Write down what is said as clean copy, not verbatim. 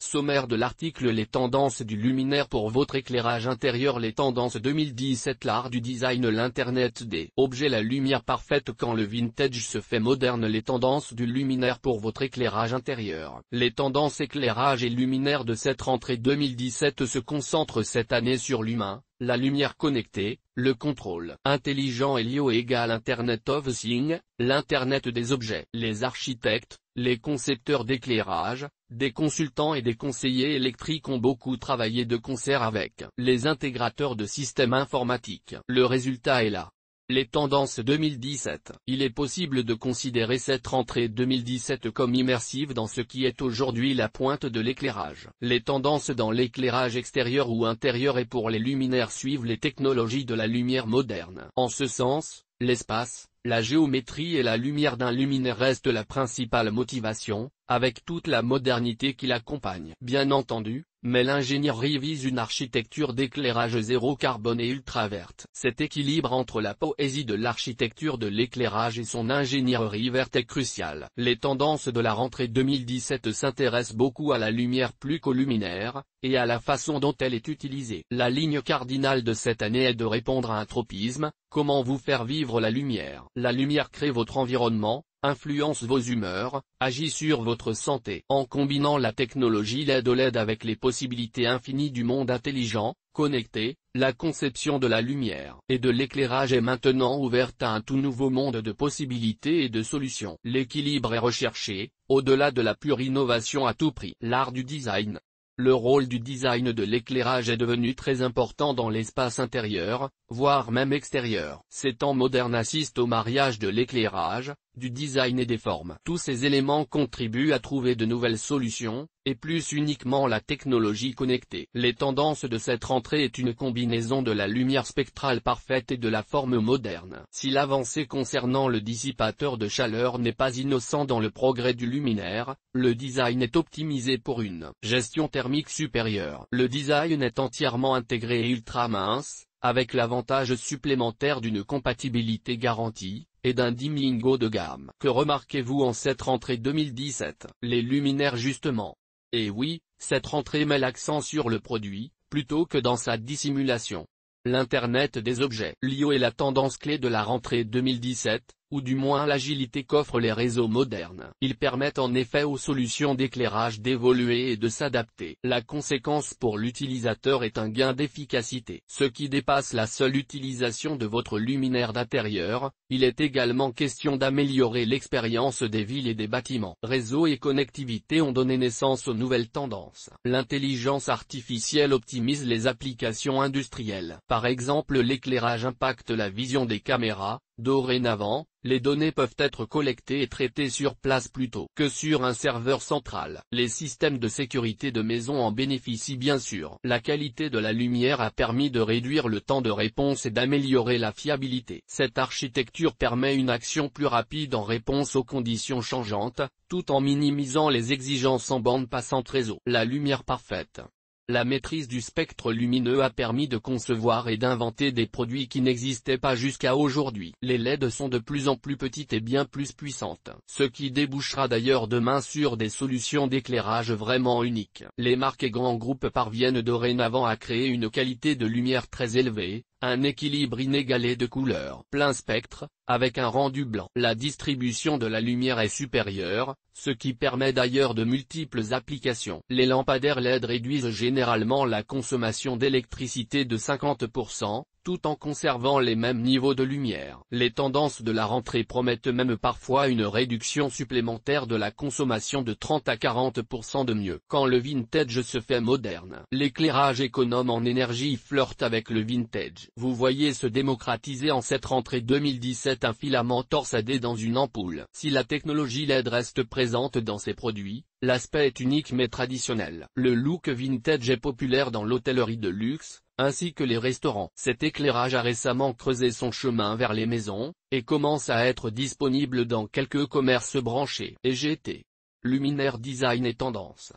Sommaire de l'article: les tendances du luminaire pour votre éclairage intérieur. Les tendances 2017. L'art du design, l'internet des objets, la lumière parfaite quand le vintage se fait moderne. Les tendances du luminaire pour votre éclairage intérieur. Les tendances éclairage et luminaire de cette rentrée 2017 se concentrent cette année sur l'humain, la lumière connectée, le contrôle intelligent et LIO égale Internet of Things, l'Internet des objets. Les architectes, les concepteurs d'éclairage, des consultants et des conseillers électriques ont beaucoup travaillé de concert avec les intégrateurs de systèmes informatiques. Le résultat est là. Les tendances 2017. Il est possible de considérer cette rentrée 2017 comme immersive dans ce qui est aujourd'hui la pointe de l'éclairage. Les tendances dans l'éclairage extérieur ou intérieur et pour les luminaires suivent les technologies de la lumière moderne. En ce sens, l'espace, la géométrie et la lumière d'un luminaire restent la principale motivation, avec toute la modernité qui l'accompagne. Bien entendu, mais l'ingénierie vise une architecture d'éclairage zéro carbone et ultra verte. Cet équilibre entre la poésie de l'architecture de l'éclairage et son ingénierie verte est crucial. Les tendances de la rentrée 2017 s'intéressent beaucoup à la lumière plus qu'au luminaire, et à la façon dont elle est utilisée. La ligne cardinale de cette année est de répondre à un tropisme: comment vous faire vivre la lumière. La lumière crée votre environnement, influence vos humeurs, agit sur votre santé. En combinant la technologie LED-OLED avec les possibilités infinies du monde intelligent, connecté, la conception de la lumière et de l'éclairage est maintenant ouverte à un tout nouveau monde de possibilités et de solutions. L'équilibre est recherché, au-delà de la pure innovation à tout prix. L'art du design. Le rôle du design de l'éclairage est devenu très important dans l'espace intérieur, voire même extérieur. Ces temps modernes assistent au mariage de l'éclairage, du design et des formes. Tous ces éléments contribuent à trouver de nouvelles solutions, et plus uniquement la technologie connectée. Les tendances de cette rentrée est une combinaison de la lumière spectrale parfaite et de la forme moderne. Si l'avancée concernant le dissipateur de chaleur n'est pas innocent dans le progrès du luminaire, le design est optimisé pour une gestion thermique supérieure. Le design est entièrement intégré et ultra mince, avec l'avantage supplémentaire d'une compatibilité garantie, et d'un dimming haut de gamme. Que remarquez-vous en cette rentrée 2017? Les luminaires justement. Et oui, cette rentrée met l'accent sur le produit, plutôt que dans sa dissimulation. L'Internet des objets. LIO est la tendance clé de la rentrée 2017, ou du moins l'agilité qu'offrent les réseaux modernes. Ils permettent en effet aux solutions d'éclairage d'évoluer et de s'adapter. La conséquence pour l'utilisateur est un gain d'efficacité. Ce qui dépasse la seule utilisation de votre luminaire d'intérieur, il est également question d'améliorer l'expérience des villes et des bâtiments. Réseau et connectivité ont donné naissance aux nouvelles tendances. L'intelligence artificielle optimise les applications industrielles. Par exemple, l'éclairage impacte la vision des caméras. Dorénavant, les données peuvent être collectées et traitées sur place plutôt que sur un serveur central. Les systèmes de sécurité de maison en bénéficient bien sûr. La qualité de la lumière a permis de réduire le temps de réponse et d'améliorer la fiabilité. Cette architecture permet une action plus rapide en réponse aux conditions changeantes, tout en minimisant les exigences en bande passante réseau. La lumière parfaite. La maîtrise du spectre lumineux a permis de concevoir et d'inventer des produits qui n'existaient pas jusqu'à aujourd'hui. Les LED sont de plus en plus petites et bien plus puissantes, ce qui débouchera d'ailleurs demain sur des solutions d'éclairage vraiment uniques. Les marques et grands groupes parviennent dorénavant à créer une qualité de lumière très élevée, un équilibre inégalé de couleurs plein spectre, avec un rendu blanc. La distribution de la lumière est supérieure, ce qui permet d'ailleurs de multiples applications. Les lampadaires LED réduisent généralement la consommation d'électricité de 50%, tout en conservant les mêmes niveaux de lumière. Les tendances de la rentrée promettent même parfois une réduction supplémentaire de la consommation de 30 à 40% de mieux. Quand le vintage se fait moderne, l'éclairage économe en énergie flirte avec le vintage. Vous voyez se démocratiser en cette rentrée 2017 un filament torsadé dans une ampoule. Si la technologie LED reste présente dans ces produits, l'aspect est unique mais traditionnel. Le look vintage est populaire dans l'hôtellerie de luxe, ainsi que les restaurants. Cet éclairage a récemment creusé son chemin vers les maisons, et commence à être disponible dans quelques commerces branchés. Et GT. Luminaire design et tendance.